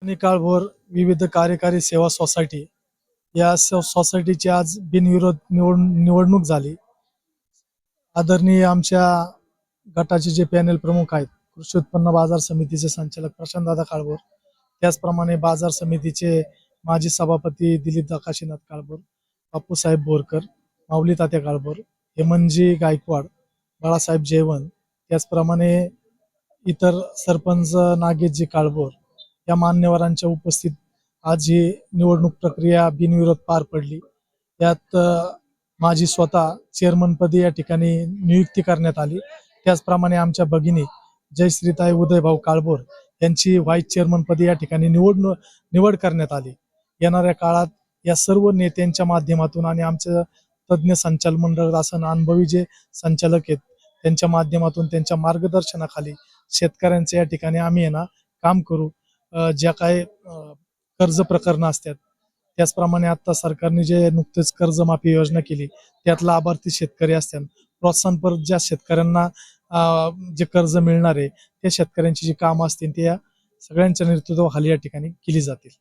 आणि काळभोर विविध कार्यकारी सेवा सोसायटी या सोसायटीची आज बिनविरोध निवडणूक झाली. आदरणीय आमच्या गटाचे जे पॅनल प्रमुख आहेत, कृषी उत्पन्न बाजार समितीचे संचालक प्रशांतदादा काळभोर, त्याचप्रमाणे बाजार समितीचे माजी सभापती दिलीप काशीनाथ काळभोर, बापूसाहेब बोरकर, माऊली तात्या काळभोर, हेमंतजी गायकवाड, बाळासाहेब जयवंत, त्याचप्रमाणे इतर सरपंच नागेशजी काळभोर या मान्यवरांच्या उपस्थित आज ही निवडणूक प्रक्रिया बिनविरोध पार पडली. यात माझी स्वतः चेअरमनपदी या ठिकाणी नियुक्ती करण्यात आली. त्याचप्रमाणे आमच्या भगिनी जयश्रीताई उदयभाऊ काळभोर यांची व्हाईस चेअरमनपदी या ठिकाणी निवड करण्यात आली. येणाऱ्या काळात या सर्व नेत्यांच्या माध्यमातून आणि आमचं तज्ज्ञ संचालक मंडळ असून अनुभवी जे संचालक आहेत त्यांच्या माध्यमातून त्यांच्या मार्गदर्शनाखाली शेतकऱ्यांचे या ठिकाणी आम्ही काम करू. ज्या काही कर्ज प्रकरणं असतात, त्याचप्रमाणे आता सरकारने जे नुकतेच कर्जमाफी योजना केली त्यात लाभार्थी शेतकरी असतात, प्रोत्साहनपर ज्या शेतकऱ्यांना जे कर्ज मिळणार आहे त्या शेतकऱ्यांची जी कामं असतील ते या सगळ्यांच्या नेतृत्वाखाली या ठिकाणी केली जातील.